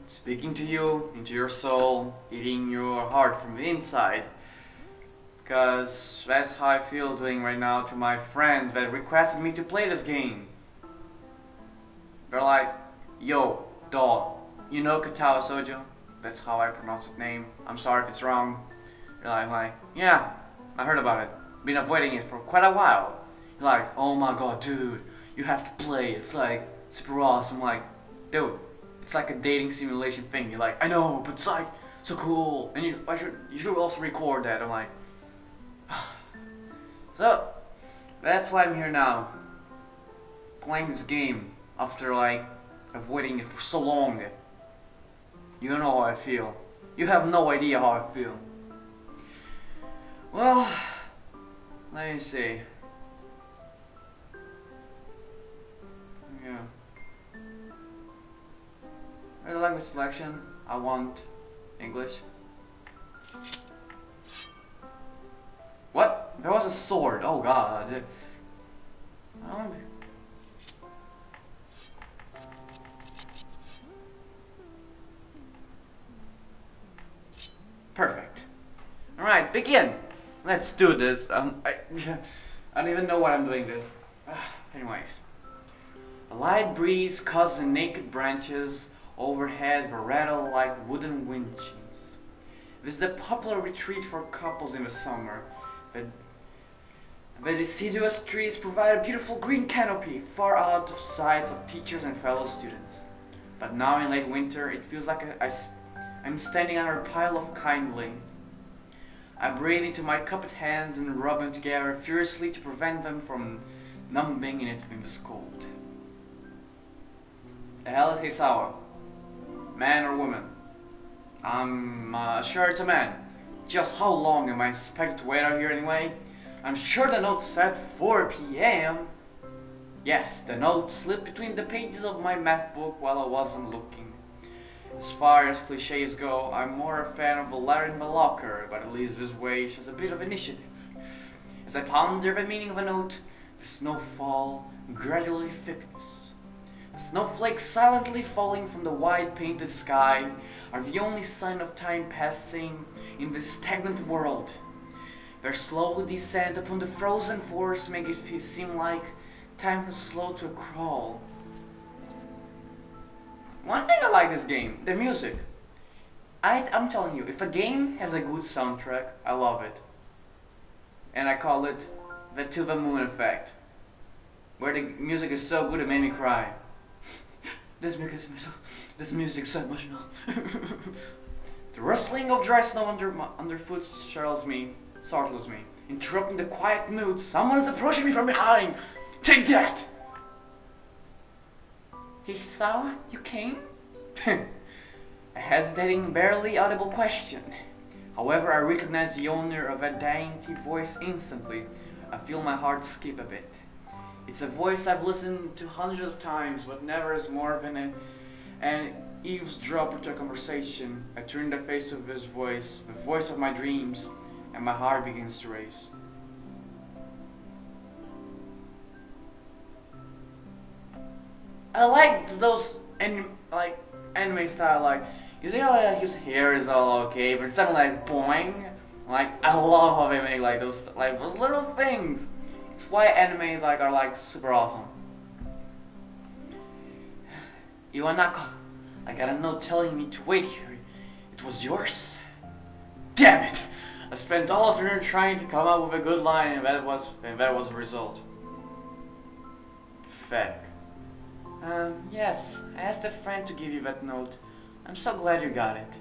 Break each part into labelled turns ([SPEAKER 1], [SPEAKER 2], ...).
[SPEAKER 1] speaking to you, into your soul, eating your heart from the inside. Because that's how I feel doing right now to my friends that requested me to play this game. They're like, yo, dog, you know Katawa Shoujo? That's how I pronounce the name. I'm sorry if it's wrong. You're like, yeah, I heard about it. Been avoiding it for quite a while. You're like, oh my god, dude, you have to play. It's like super awesome. I'm like, dude, it's like a dating simulation thing. You're like, I know, but it's like so cool. And you should also record that. I'm like, so that's why I'm here now, playing this game after like avoiding it for so long. You don't know how I feel. You have no idea how I feel. Well, let me see. Yeah. For the language selection, I want English. What? There was a sword. Oh god. Perfect. Alright, begin. Let's do this. I don't even know why I'm doing this. Anyways. A light breeze causes the naked branches overhead will rattle like wooden wind chimes. This is a popular retreat for couples in the summer. The deciduous trees provide a beautiful green canopy far out of sight of teachers and fellow students. But now in late winter, it feels like I'm standing under a pile of kindling. I breathe into my cupped hands and rub them together furiously to prevent them from numbing in this cold. The hell is Hisawa? Man or woman? I'm sure it's a man. Just how long am I expected to wait out here anyway? I'm sure the note said 4 p.m. Yes, the note slipped between the pages of my math book while I wasn't looking. As far as cliches go, I'm more a fan of the letter in the locker, but at least this way shows a bit of initiative. As I ponder the meaning of a note, the snowfall gradually thickens. The snowflakes silently falling from the wide painted sky are the only sign of time passing in this stagnant world. Their slow descent upon the frozen forest make it seem like time has slowed to a crawl. One thing I like this game, the music. I'm telling you, if a game has a good soundtrack, I love it. And I call it the To the Moon effect. Where the music is so good it made me cry. This music is so emotional. The rustling of dry snow underfoot startles me, interrupting the quiet mood. Someone is approaching me from behind. Take that! Hisawa, you came? A hesitating, barely audible question. However, I recognize the owner of that dainty voice instantly. I feel my heart skip a bit. It's a voice I've listened to hundreds of times, but never as more than an eavesdropper to a conversation. I turn the face of his voice, the voice of my dreams, and my heart begins to race. I like those anime style, you see how like, his hair is all okay, but it's something like boing. Like I love how they make those little things. It's why animes are super awesome. Iwanako, I got a note telling me to wait here. It was yours? Damn it! I spent all afternoon trying to come up with a good line, and that was the result. Pathetic. Yes, I asked a friend to give you that note. I'm so glad you got it.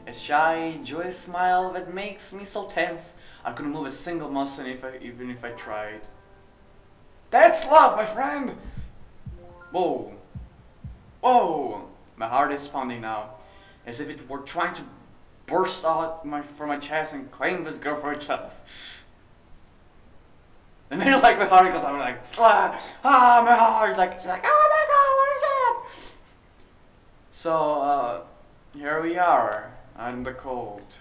[SPEAKER 1] A shy, joyous smile that makes me so tense I couldn't move a single muscle even if I tried. That's love, my friend! Whoa. Whoa! My heart is pounding now, as if it were trying to burst out from my chest and claim this girl for itself. And then the heart goes out my heart, like, oh my god, what is that? So, here we are, out in the cold.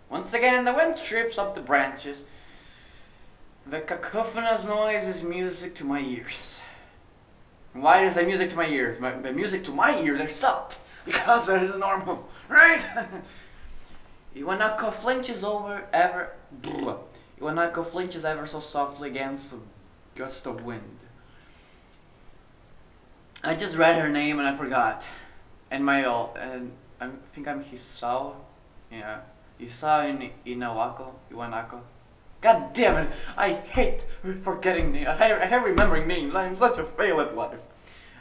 [SPEAKER 1] Once again, the wind trips up the branches. The cacophonous noise is music to my ears. Why is the music to my ears? The music to my ears are stopped. Because that is normal, right? Iwanako flinches Iwanako flinches ever so softly against a gust of wind. I just read her name and I forgot. And I think I'm Hisao. Yeah. Hisao Iwanako. God damn it! I hate forgetting names. I hate remembering names. I am such a fail at life.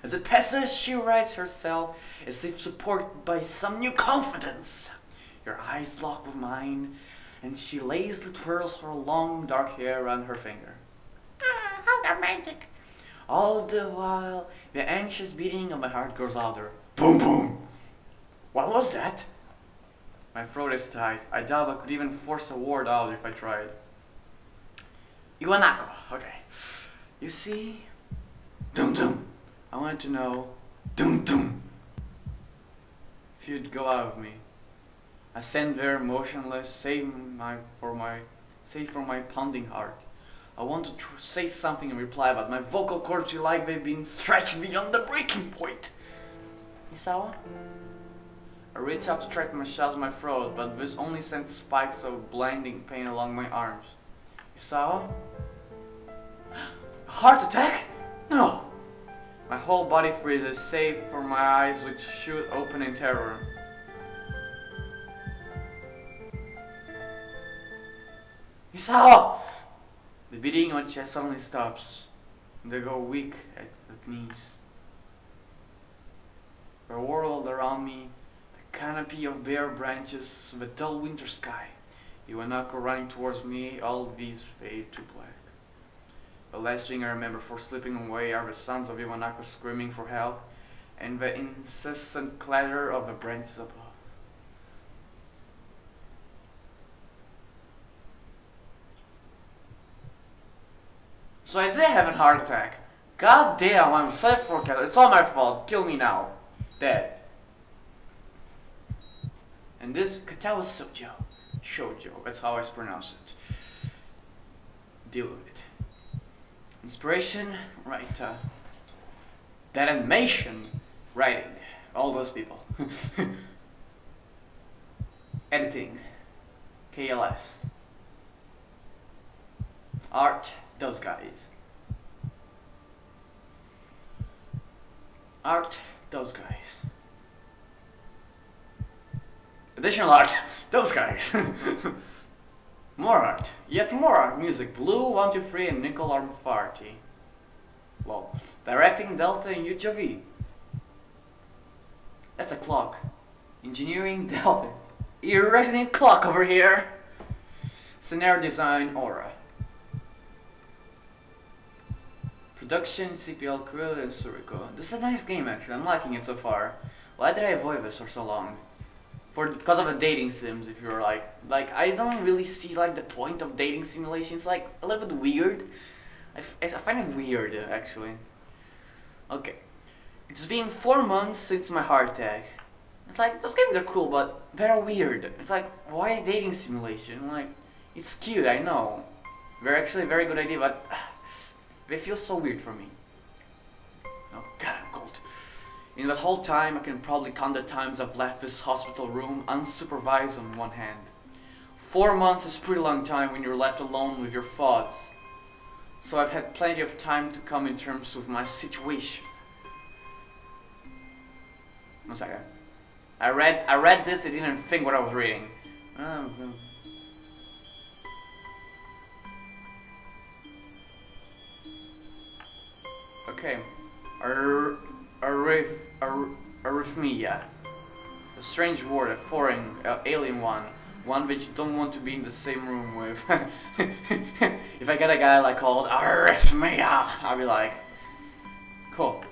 [SPEAKER 1] As it passes, she writes herself as if supported by some new confidence. Her eyes lock with mine, and she lazily twirls her long dark hair around her finger. Ah, how romantic! All the while, the anxious beating of my heart grows louder. Boom boom! What was that? My throat is tight. I doubt I could even force a word out if I tried. Iwanako. Okay. You see? Dum dum. I wanted to know. Dum dum. If you'd go out with me. I stand there motionless, save for my pounding heart. I want to say something in reply, but my vocal cords feel like they've been stretched beyond the breaking point. Isawa? I reach up to track my shots in my throat, but this only sends spikes of blinding pain along my arms. Isawa? A heart attack? No! My whole body freezes, save for my eyes which shoot open in terror. Isawa! The beating on my chest suddenly stops, and I go weak at the knees. The world around me, the canopy of bare branches, the dull winter sky, Iwanako running towards me, all these fade to black. The last thing I remember for slipping away are the sounds of Iwanako screaming for help, and the incessant clatter of the branches above. So I did have a heart attack. God damn, I'm so forgetful. It's all my fault. Kill me now. Dead. And this Katawa Shoujo, that's how I pronounce it. Deal with it. Inspiration, right, that animation, writing, all those people. Editing, KLS. Art, those guys. Art, those guys. Additional art, those guys. More art, yet more art. Music, Blue, 123 and Nickel Arm Farty. Lol. Directing, Delta and Yuchavi. That's a clock. Engineering, Delta. Erecting a clock over here. Scenario design, Aura. Production, CPL Crew and Suriko. This is a nice game actually, I'm liking it so far. Why did I avoid this for so long? Because of the dating sims, if you're like I don't really see like the point of dating simulations. Like a little bit weird. I find it weird actually. Okay, it's been 4 months since my heart attack. It's like those games are cool, but they're weird. It's like, why a dating simulation? Like, it's cute, I know. They're actually a very good idea, but they feel so weird for me. Oh God, I'm cold. In that whole time, I can probably count the times I've left this hospital room unsupervised on one hand. 4 months is a pretty long time when you're left alone with your thoughts. So I've had plenty of time to come in terms with my situation. 1 second. I read this, I didn't think what I was reading. Okay. Arrhythmia. A strange word, a foreign, alien one which you don't want to be in the same room with. If I get a guy like called arrhythmia, I'll be like, cool.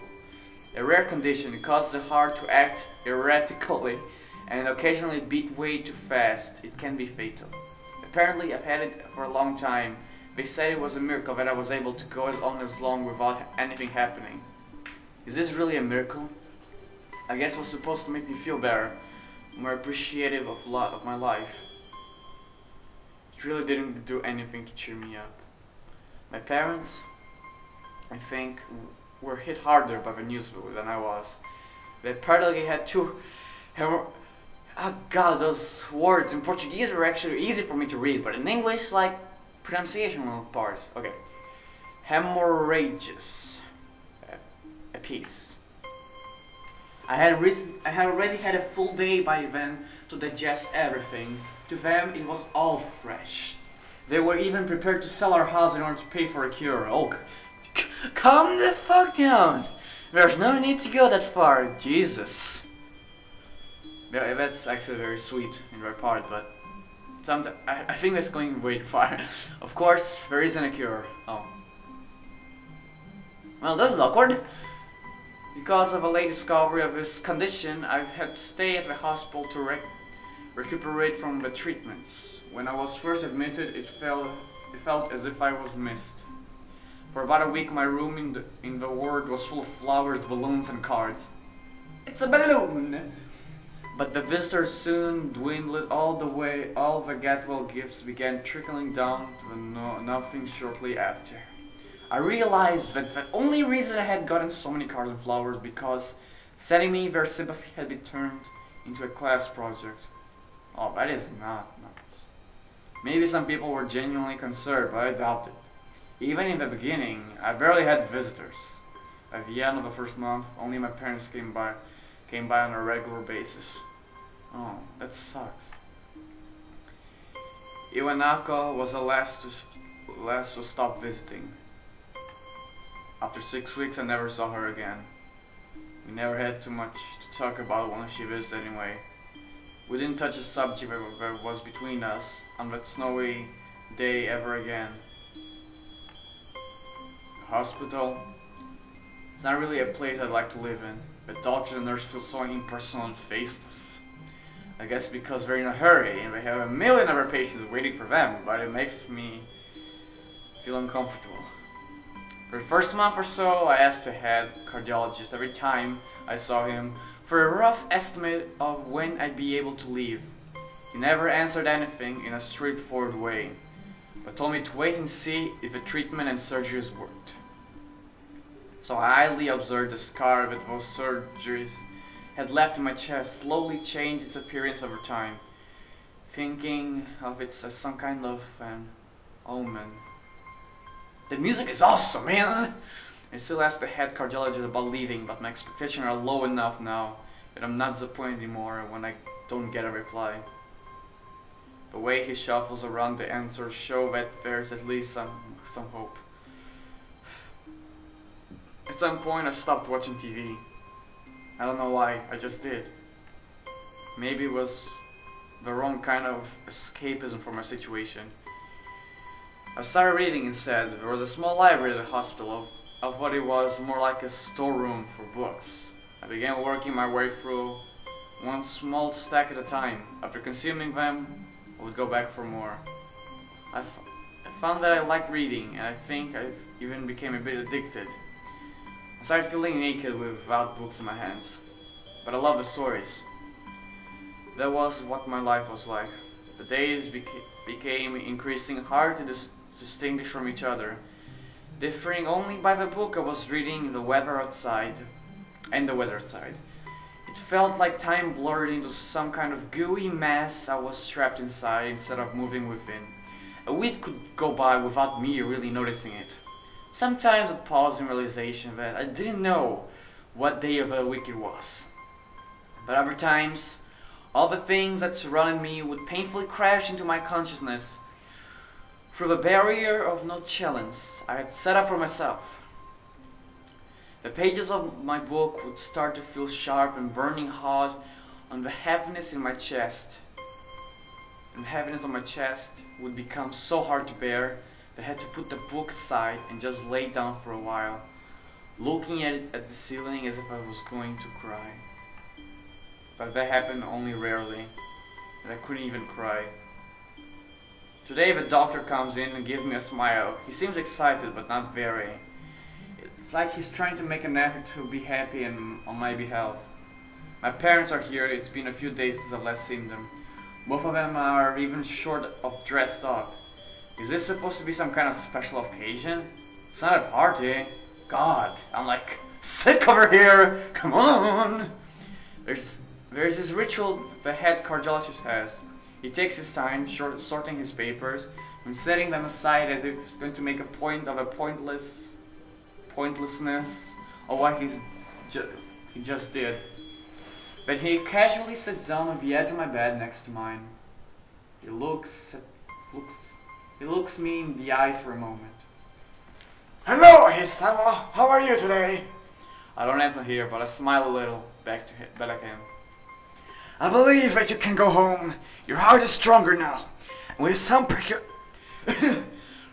[SPEAKER 1] A rare condition, it causes the heart to act erratically and occasionally beat way too fast. It can be fatal. Apparently, I've had it for a long time. They said it was a miracle that I was able to go on as long without anything happening. Is this really a miracle? I guess it was supposed to make me feel better, more appreciative of a lot of my life. It really didn't do anything to cheer me up. My parents, I think, were hit harder by the news than I was. They apparently had 2 Hemor oh god, those words in Portuguese are actually easy for me to read, but in English, like, pronunciation parts. Okay. Hemorrhages. A piece. I had already had a full day by then to digest everything. To them, it was all fresh. They were even prepared to sell our house in order to pay for a cure. Oh, calm the fuck down. There's no need to go that far, Jesus. Yeah, that's actually very sweet in their part, but sometimes I think that's going way too far. Of course, there isn't a cure. Oh. Well, this is awkward. Because of a late discovery of his condition, I've had to stay at the hospital to recuperate from the treatments. When I was first admitted, it felt as if I was missed. For about a week, my room in the ward was full of flowers, balloons, and cards. It's a balloon! But the visitors soon dwindled all the Gatwell gifts began trickling down to nothing shortly after. I realized that the only reason I had gotten so many cards and flowers because sending me their sympathy had been turned into a class project. Oh, that is not nice. Maybe some people were genuinely concerned, but I doubt it. Even in the beginning, I barely had visitors. At the end of the first month, only my parents came by on a regular basis. Oh, that sucks. Iwanako was the last to stop visiting. After 6 weeks, I never saw her again. We never had too much to talk about when she visited anyway. We didn't touch a subject that was between us on that snowy day ever again. The hospital. It's not really a place I'd like to live in. The doctor and nurse feel so impersonal and faceless. I guess because they're in a hurry and they have a million other patients waiting for them, but it makes me feel uncomfortable. For the first month or so, I asked the head cardiologist every time I saw him for a rough estimate of when I'd be able to leave. He never answered anything in a straightforward way, but told me to wait and see if the treatment and surgeries worked. So I idly observed the scar that those surgeries had left in my chest slowly change its appearance over time, thinking of it as some kind of an omen. The music is awesome, man! I still ask the head cardiologist about leaving, but my expectations are low enough now that I'm not disappointed anymore when I don't get a reply. The way he shuffles around the answers show that there's at least some hope. At some point I stopped watching TV. I don't know why, I just did. Maybe it was the wrong kind of escapism for my situation. I started reading instead. There was a small library at the hospital of what it was more like a storeroom for books. I began working my way through one small stack at a time. After consuming them, I would go back for more. I found that I liked reading, and I think I even became a bit addicted. I started feeling naked without books in my hands. But I love the stories. That was what my life was like. The days became increasingly hard to distinguish from each other, differing only by the book I was reading, the weather outside. It felt like time blurred into some kind of gooey mess I was trapped inside instead of moving within. A week could go by without me really noticing it. Sometimes I'd pause in realization that I didn't know what day of the week it was. But other times, all the things that surrounded me would painfully crash into my consciousness through the barrier of no challenge I had set up for myself. The pages of my book would start to feel sharp and burning hot on the heaviness in my chest. And the heaviness on my chest would become so hard to bear that I had to put the book aside and just lay down for a while, looking at the ceiling as if I was going to cry. But that happened only rarely, and I couldn't even cry. Today the doctor comes in and gives me a smile. He seems excited, but not very. It's like he's trying to make an effort to be happy and on my behalf. My parents are here. It's been a few days since I've last seen them. Both of them are even short of dressed up. Is this supposed to be some kind of special occasion? It's not a party. God, I'm like sick over here. Come on. There's There's this ritual the head cardiologist has. He takes his time sorting his papers and setting them aside as if he's going to make a point of a pointlessness of what he just did. But he casually sits down on the edge of my bed next to mine. He looks me in the eyes for a moment.
[SPEAKER 2] Hello, Hisawa. How are you today?
[SPEAKER 1] I don't answer here, but I smile a little back at him.
[SPEAKER 2] I believe that you can go home. Your heart is stronger now. And with some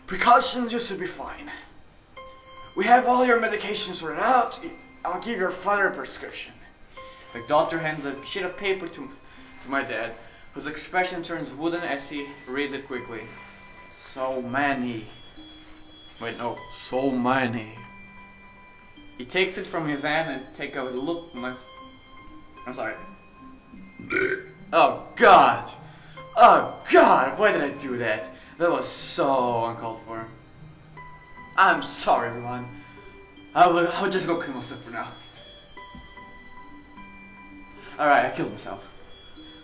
[SPEAKER 2] precautions, you should be fine. We have all your medications sorted out. I'll give your father a prescription.
[SPEAKER 1] The doctor hands a sheet of paper to my dad, whose expression turns wooden as he reads it quickly. So many. Wait, no. So many. He takes it from his hand and take a look. I'm sorry. Oh God! Oh God! Why did I do that? That was so uncalled for. I'm sorry, everyone. I'll just go kill myself for now. Alright, I killed myself.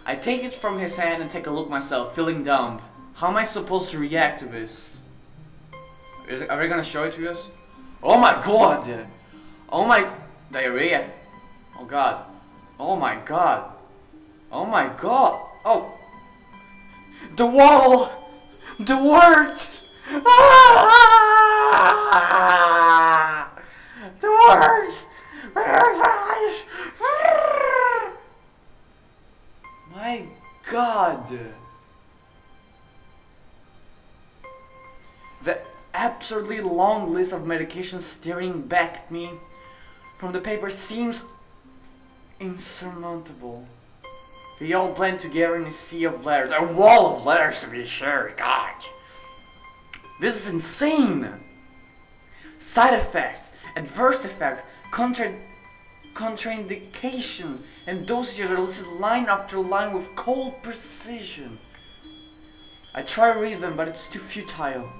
[SPEAKER 1] I take it from his hand and take a look myself, feeling dumb. How am I supposed to react to this? Are they gonna show it to us? Oh my God! Oh my... diarrhea. Oh God. Oh my God. Oh my God. Oh. The wall. The words. Ah! The words. My God. The absurdly long list of medications staring back at me from the paper seems insurmountable. They all blend together in a sea of letters. A wall of letters, to be sure. God. This is insane. Side effects, adverse effects, contraindications, and dosages are listed line after line with cold precision. I try to read them, but it's too futile.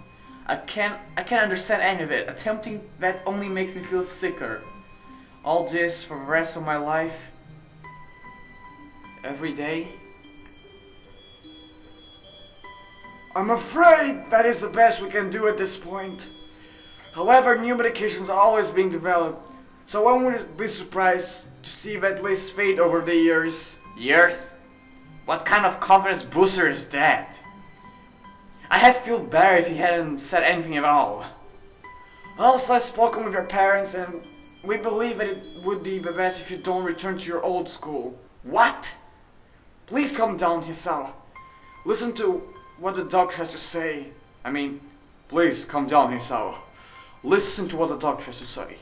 [SPEAKER 1] I can't understand any of it. Attempting that only makes me feel sicker. All this for the rest of my life. Every day.
[SPEAKER 2] I'm afraid that is the best we can do at this point. However, new medications are always being developed, so one would be surprised to see that list fade over the years.
[SPEAKER 1] Years? What kind of confidence booster is that? I had feel better if he hadn't said anything at all.
[SPEAKER 2] Also, I've spoken with your parents and we believe that it would be the best if you don't return to your old school.
[SPEAKER 1] What?
[SPEAKER 2] Please calm down, Hisawa. Listen to what the doctor has to say.
[SPEAKER 1] I mean, please calm down, Hisawa.
[SPEAKER 2] Listen to what the doctor has to say.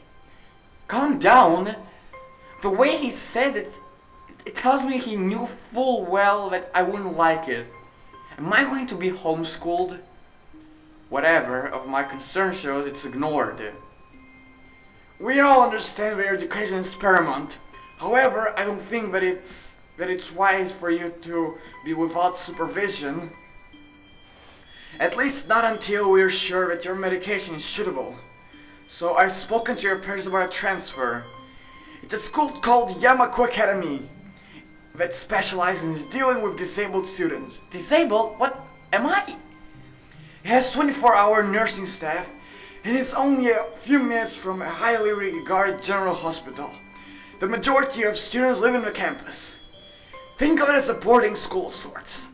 [SPEAKER 1] Calm down? The way he said it, it tells me he knew full well that I wouldn't like it. Am I going to be homeschooled? Whatever of my concern shows, it's ignored.
[SPEAKER 2] We all understand that your education is paramount. However, I don't think that it's wise for you to be without supervision. At least not until we're sure that your medication is suitable. So I've spoken to your parents about a transfer. It's a school called Yamaku Academy that specializes in dealing with disabled students.
[SPEAKER 1] Disabled? What am I?
[SPEAKER 2] It has 24-hour nursing staff and it's only a few minutes from a highly regarded general hospital. The majority of students live in the campus. Think of it as a boarding school of sorts.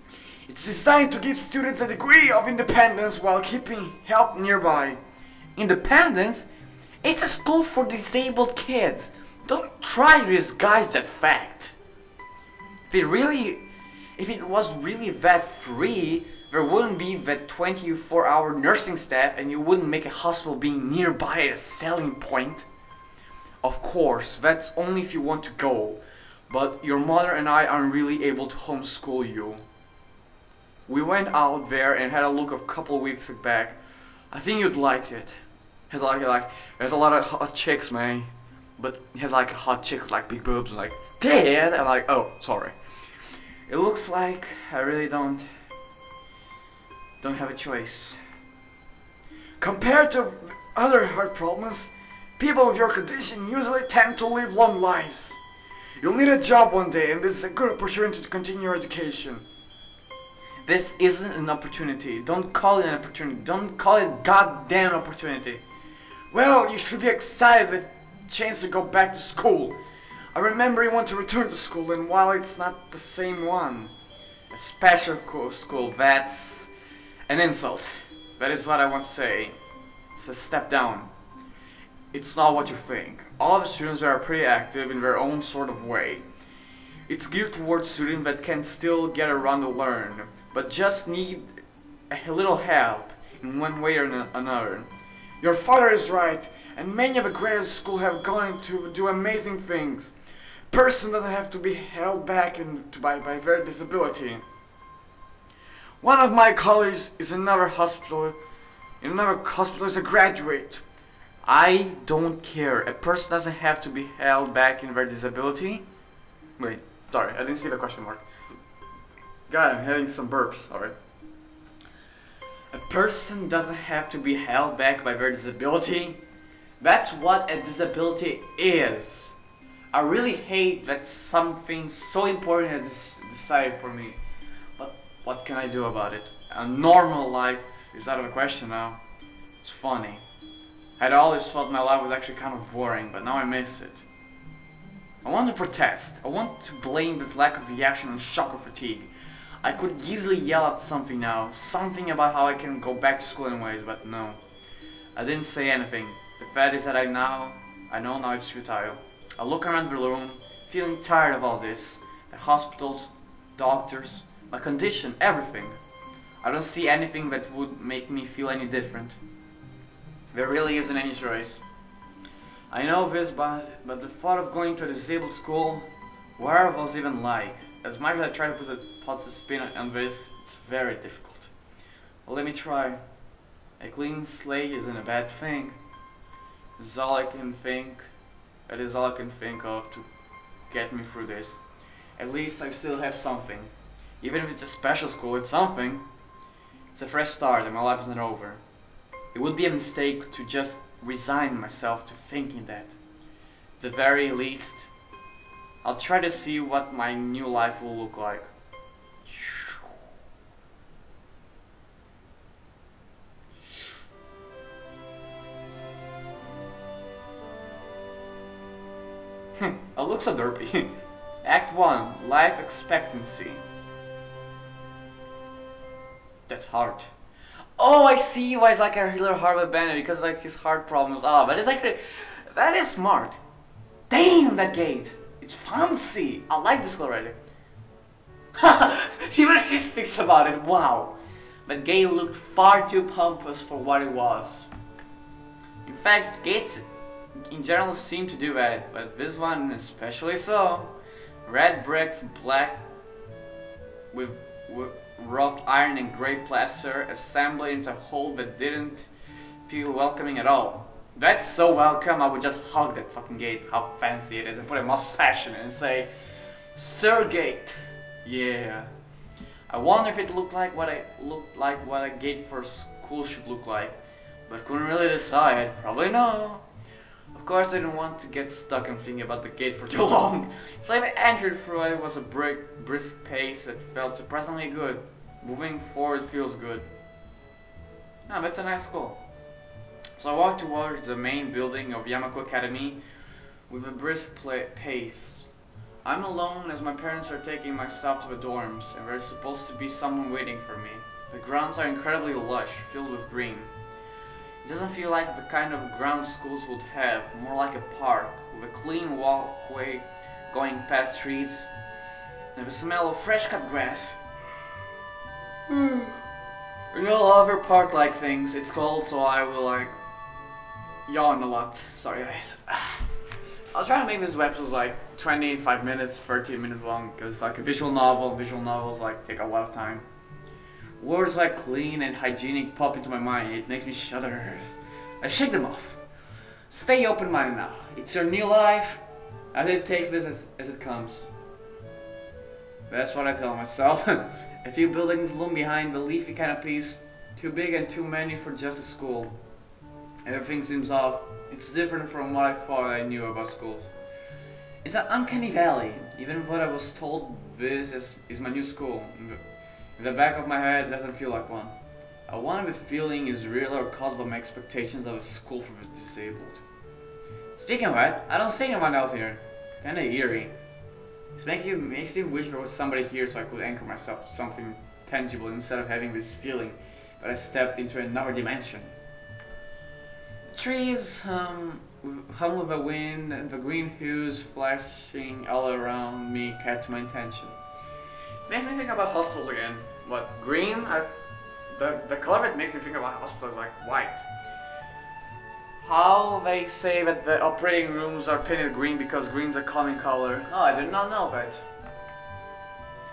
[SPEAKER 2] It's designed to give students a degree of independence while keeping help nearby.
[SPEAKER 1] Independence? It's a school for disabled kids. Don't try to disguise that fact. If it was really that free, there wouldn't be that 24-hour nursing staff and you wouldn't make a hospital being nearby a selling point. Of course, that's only if you want to go, but your mother and I aren't really able to homeschool you. We went out there and had a look a couple weeks back. I think you'd like it. There's a lot of hot chicks, man. But it has like a hot chick with like big boobs and like, Dad! I'm like, oh, sorry. It looks like I really don't have a choice.
[SPEAKER 2] Compared to other heart problems, people with your condition usually tend to live long lives. You'll need a job one day, and this is a good opportunity to continue your education.
[SPEAKER 1] This isn't an opportunity. Don't call it an opportunity. Don't call it a goddamn opportunity.
[SPEAKER 2] Well, you should be excited with the chance to go back to school. I remember you want to return to school, and while it's not the same one,
[SPEAKER 1] A special school, that's an insult. That is what I want to say. It's a step down. It's not what you think. All of the students are pretty active in their own sort of way. It's geared towards students that can still get around to learn, but just need a little help in one way or another.
[SPEAKER 2] your father is right, and many of the graduate school have gone to do amazing things. Person doesn't have to be held back by their disability. One of my colleagues is in another hospital as a graduate.
[SPEAKER 1] I don't care. A person doesn't have to be held back in their disability. Wait, sorry, I didn't see the question mark. God, I'm having some burps, sorry. A person doesn't have to be held back by their disability. That's what a disability is. I really hate that something so important is decided for me. But what can I do about it? A normal life is out of the question now. It's funny. I'd always thought my life was actually kind of boring, but now I miss it. I want to protest. I want to blame this lack of reaction on shock or fatigue. I could easily yell at something now, something about how I can go back to school anyways, but no. I didn't say anything. The fact is that I know now it's futile. I look around the room, feeling tired of all this. The hospitals, doctors, my condition, everything. I don't see anything that would make me feel any different. There really isn't any choice. I know this, but the thought of going to a disabled school, where was even like? As much as I try to put a positive spin on this, it's very difficult. Well, let me try. A clean slate isn't a bad thing. It's all I can think. That is all I can think of to get me through this. At least I still have something. Even if it's a special school, it's something. It's a fresh start and my life isn't over. It would be a mistake to just resign myself to thinking that. At the very least, I'll try to see what my new life will look like. I look so derpy. Act 1, Life Expectancy. That's hard. Oh, I see why it's like a little heart abandoned, because like his heart problems. Ah, but it's like, that is smart. Damn, that gate. It's fancy. I like this already. Even he speaks about it. Wow. But gate looked far too pompous for what it was. In fact, gates in general seem to do that, but this one especially so. Red bricks, black with rough iron and grey plaster assembled into a whole that didn't feel welcoming at all. That's so welcome, I would just hug that fucking gate, how fancy it is, and put a mustache in it and say, Sir Gate. Yeah. I wonder if it looked like what a gate for school should look like, but couldn't really decide. Probably no. Of course, I didn't want to get stuck and thinking about the gate for too long, so I entered through it. It was a brisk pace that felt surprisingly good. Moving forward feels good. Ah, that's a nice school. So I walked towards the main building of Yamako Academy with a brisk pace. I'm alone as my parents are taking my stuff to the dorms, and there's supposed to be someone waiting for me. The grounds are incredibly lush, filled with green. It doesn't feel like the kind of ground schools would have, more like a park, with a clean walkway going past trees, and the smell of fresh cut grass. You know, other park-like things. It's cold, so I will like yawn a lot. Sorry guys. I'll try to make this episode like 25 minutes, 30 minutes long, because like a visual novels like take a lot of time. Words like clean and hygienic pop into my mind. It makes me shudder. I shake them off. Stay open-minded now. It's your new life. I didn't take this as it comes. That's what I tell myself. A few buildings loom behind the leafy canopies, too big and too many for just a school. Everything seems off. It's different from what I thought I knew about schools. It's an uncanny valley, even though I was told this is my new school. In the back of my head, it doesn't feel like one. I wonder if the feeling is real or caused by my expectations of a school for the disabled. Speaking of that, I don't see anyone else here. Kinda eerie. It makes me wish there was somebody here so I could anchor myself to something tangible instead of having this feeling that I stepped into another dimension. Trees hum with the wind and the green hues flashing all around me catch my attention.
[SPEAKER 2] Makes me think about hospitals again. What, green? The color it makes me think about hospitals like white. How they say that the operating rooms are painted green because green's a common color. Oh, I did not know that.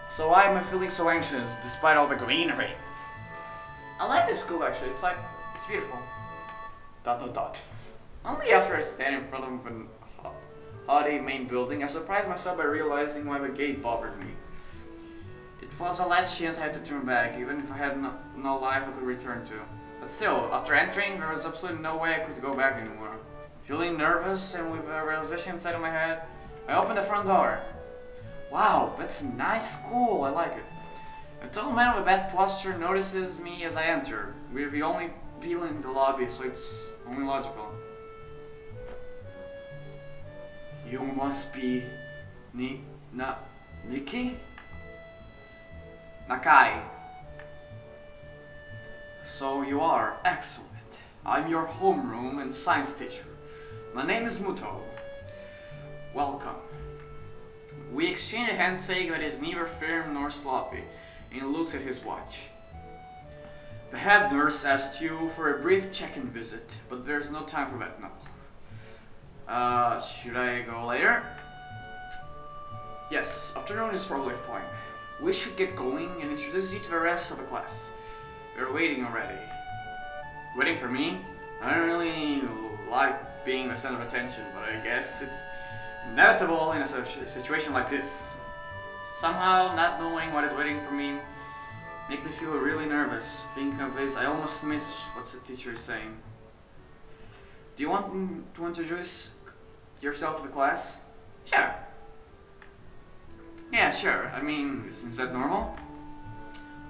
[SPEAKER 2] So why am I feeling so anxious despite all the greenery? I like this school actually, it's beautiful. ... Only after I stand in front of an haughty main building, I surprised myself by realizing why the gate bothered me. It was the last chance I had to turn back, even if I had no life I could return to. But still, after entering, there was absolutely no way I could go back anymore. Feeling nervous and with a realization inside of my head, I opened the front door. Wow, that's a nice school, I like it. A tall man with bad posture notices me as I enter. We're the only people in the lobby, so it's only logical. You must be Nikki? Nakai. So you are excellent. I'm your homeroom and science teacher. My name is Muto. Welcome. We exchange a handshake that is neither firm nor sloppy, and he looks at his watch. The head nurse asked you for a brief check-in visit, but there's no time for that now. Should I go later? Yes, afternoon is probably fine. We should get going and introduce you to the rest of the class. They're waiting already. Waiting for me? I don't really like being the center of attention, but I guess it's inevitable in a situation like this. Somehow, not knowing what is waiting for me makes me feel really nervous. Thinking of this, I almost miss what the teacher is saying. Do you want to introduce yourself to the class? Sure. Yeah, sure. I mean, is that normal?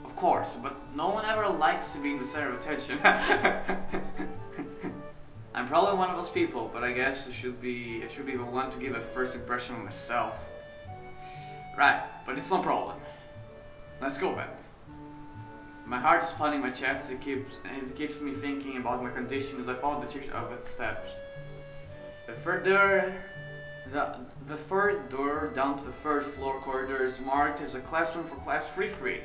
[SPEAKER 2] Of course, but no one ever likes to be in the center of attention. I'm probably one of those people, but I guess I should be the one to give a first impression of myself. Right, but it's no problem. Let's go then. My heart is pounding my chest. It keeps me thinking about my condition as I follow the teacher up its steps. The third door down to the third floor corridor is marked as a classroom for class 3-3.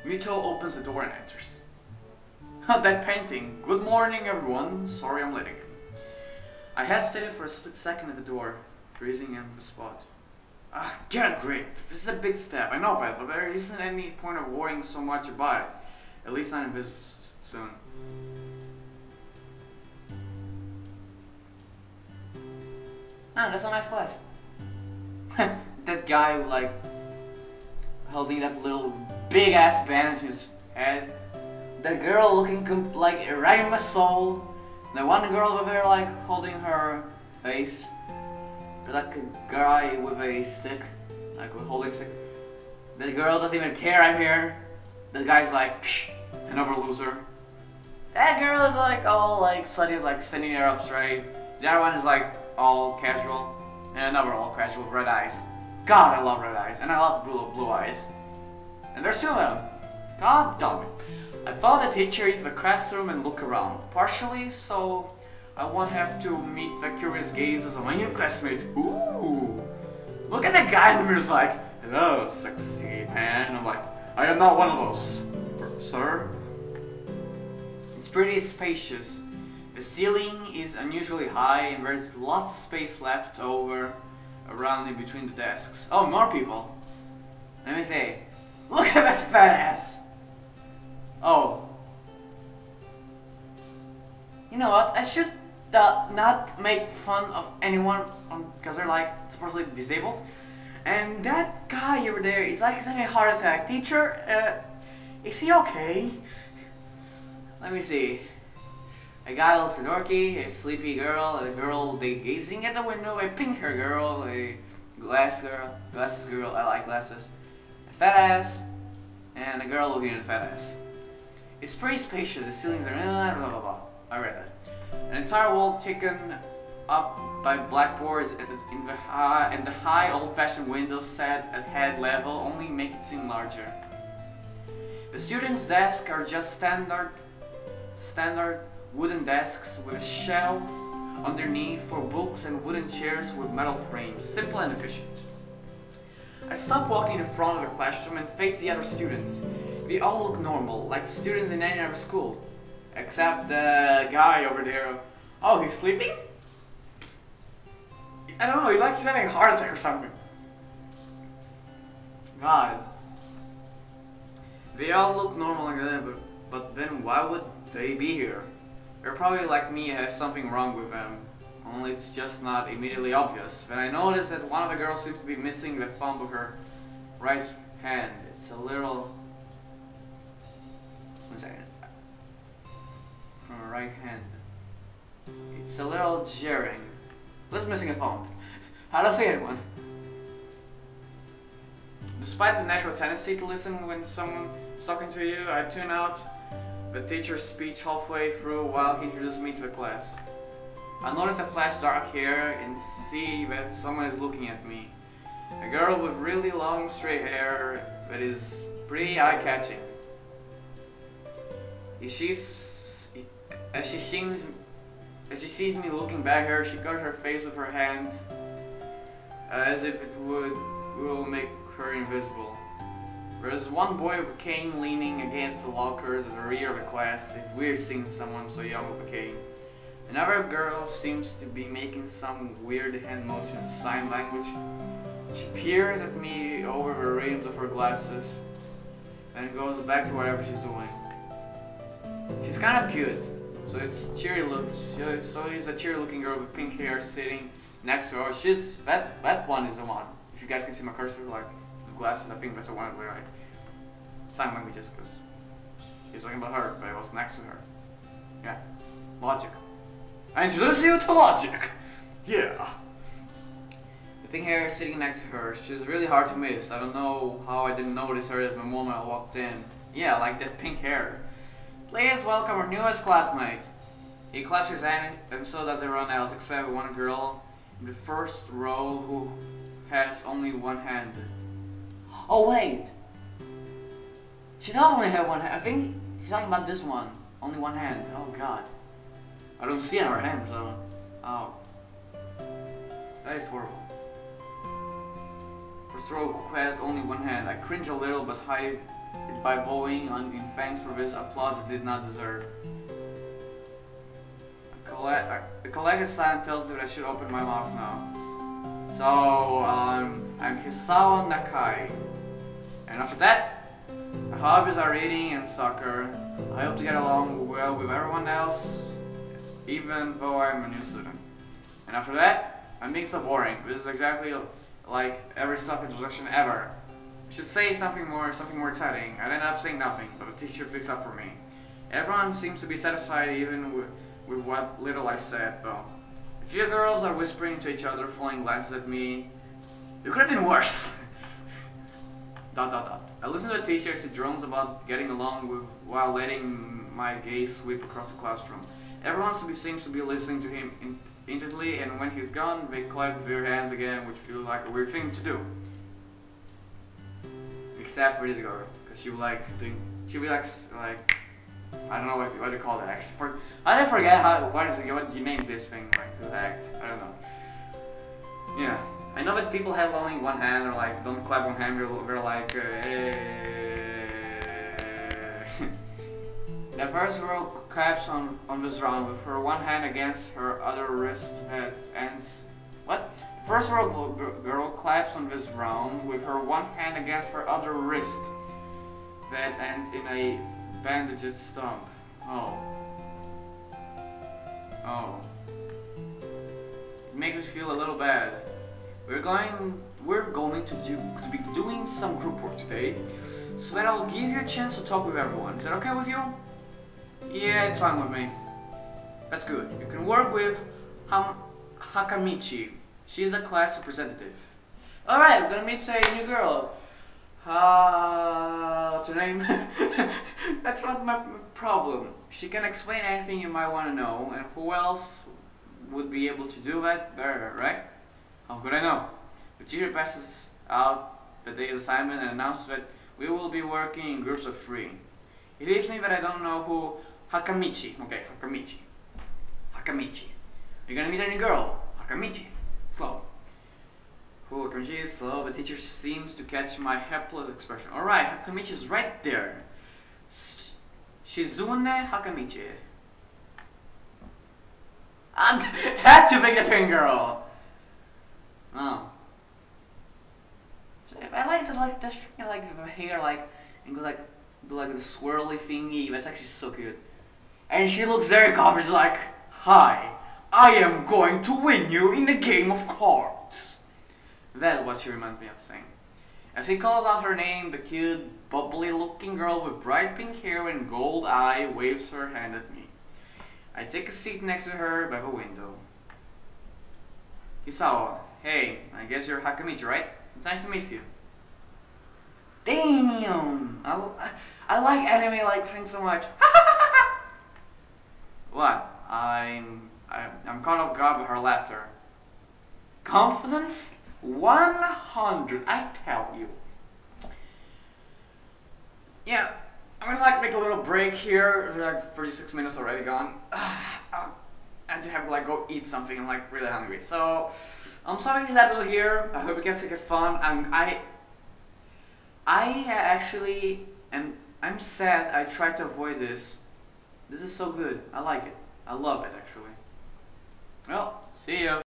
[SPEAKER 2] Muto opens the door and enters. That painting. Good morning, everyone. Sorry I'm late again. I hesitated for a split second at the door, freezing on the spot. Get a grip. This is a big step. I know that, but there isn't any point of worrying so much about it. At least not in business soon. Oh, that's a nice class. That guy, like, holding that little big-ass bandage in his head. The girl looking like right in my soul. The one girl over there, like, holding her face. There's like a guy with a stick, like a holding stick. The girl doesn't even care I'm here. The guy's like, psh, another loser. That girl is like all like Sunny is like standing there up straight. The other one is like all casual, and another all casual with red eyes. God, I love red eyes, and I love blue eyes. And there's two of them. God damn it. I followed the teacher into the classroom and look around, partially so I won't have to meet the curious gazes of my new classmate. Ooh! Look at that guy in the mirror, like, hello, sexy man. I'm like, I am not one of those, sir. It's pretty spacious. The ceiling is unusually high and there's lots of space left over around in between the desks. Oh, more people. Let me see. Look at that fat ass. Oh. You know what? I should not make fun of anyone because they're like supposedly disabled. And that guy over there is like he's having a heart attack. Teacher, is he okay? Let me see.
[SPEAKER 1] A guy looks dorky, a sleepy girl, a girl gazing at the window, a pink hair girl, a glasses girl, I like glasses, a fat ass, and a girl looking at a fat ass. It's pretty spacious, the ceilings are blah blah blah. I read that. An entire wall taken up by blackboards and the high old-fashioned windows set at head level only make it seem larger. The students' desks are just standard wooden desks with a shelf underneath for books and wooden chairs with metal frames, simple and efficient. I stop walking in front of the classroom and face the other students. They all look normal, like students in any other school. Except the guy over there. Oh, he's sleeping? I don't know, he's like he's having a heart attack or something. God. They all look normal like that, but then why would they be here? They're probably like me, have something wrong with them. Only it's just not immediately obvious. When I notice that one of the girls seems to be missing the thumb of her right hand. It's a little... One second. Her right hand. It's a little jarring. Who's missing a thumb? I don't see anyone. Despite the natural tendency to listen when someone is talking to you, I tune out the teacher's speech halfway through while he introduces me to the class. I notice a flash dark hair and see that someone is looking at me. A girl with really long straight hair that is pretty eye-catching. As she sees me looking back at her, she covers her face with her hand as if it will make her invisible. There's one boy with a cane leaning against the lockers at the rear of the class. It's weird seeing someone so young with a cane. Another girl seems to be making some weird hand motions, sign language. She peers at me over the rims of her glasses, then goes back to whatever she's doing. She's kind of cute, so it's cheery looks. So he's a cheery looking girl with pink hair sitting next to her. That one is the one. If you guys can see my cursor, like with glasses, I think that's the one where like sign languages, because he's talking about her, but I was next to her. Yeah, logic. I introduce you to logic. Yeah. The pink hair sitting next to her. She's really hard to miss. I don't know how I didn't notice her at the moment I walked in. Yeah, like that pink hair. Please welcome our newest classmate. He claps his hand, and so does everyone else, except one girl in the first row who has only one hand. Oh wait! She does only have one hand. I think she's talking about this one. Only one hand. Oh god. I don't see her hand, so... Oh. That is horrible. First row who has only one hand. I cringe a little, but hide it by bowing in thanks for this applause it did not deserve. The collected sign tells me that I should open my mouth now. So, I'm Hisao Nakai. And after that, my hobbies are reading and soccer. I hope to get along well with everyone else, even though I'm a new student. And after that, I'm being so boring. This is exactly like every self-introduction ever. I should say something more exciting. I end up saying nothing, but the teacher picks up for me. Everyone seems to be satisfied even with what little I said, though. A few girls are whispering to each other, throwing glances at me. It could have been worse. ... I listen to the teacher as he drones about getting along with while letting my gaze sweep across the classroom. Everyone seems to be listening to him intently, and when he's gone, they clap their hands again, which feels like a weird thing to do. Except for this girl, because she'll be like, I don't know what you call that. Actually, I didn't forget what you named this thing, like to act. I don't know. Yeah, I know that people have only one hand, or like don't clap one hand. They're like, hey. The first girl claps on this round with her one hand against her other wrist that ends. What? The first girl claps on this round with her one hand against her other wrist that ends in a bandaged stump. Oh. Oh. It makes me feel a little bad. We're going to be doing some group work today, so that I'll give you a chance to talk with everyone. Is that okay with you? Yeah, it's fine with me. That's good. You can work with Hakamichi. She's a class representative. Alright, we're gonna meet a new girl. What's her name? That's not my problem. She can explain anything you might want to know, and who else would be able to do that better, right? How could I know? The teacher passes out the day's assignment and announces that we will be working in groups of 3. It leaves me that I don't know who Hakamichi. Okay, Hakamichi. Hakamichi. You're gonna meet a new girl. Hakamichi. Slow. Who Hakamichi is slow. The teacher seems to catch my helpless expression. Alright, Hakamichi is right there. Shizune Hakamichi. And had to make the finger roll. Oh. I like this thing, like the hair, like and go like do like the swirly thingy. That's actually so cute. And she looks very confident, like, "Hi, I am going to win you in a game of cards." That's what she reminds me of saying. As she calls out her name, the cute, bubbly-looking girl with bright pink hair and gold eye waves her hand at me. I take a seat next to her by the window. Hisawa, hey, I guess you're Hakamichi, right? It's nice to meet you. Damn! I like anime like things so much. What? I'm caught off guard by her laughter. Confidence 100, I tell you. Yeah, I'm gonna like make a little break here. Like 36 minutes already gone. And to have like go eat something. I'm like really hungry. So I'm stopping this episode here. I hope you guys take it fun. I actually I'm sad I tried to avoid this. This is so good. I like it. I love it actually. Well, see ya.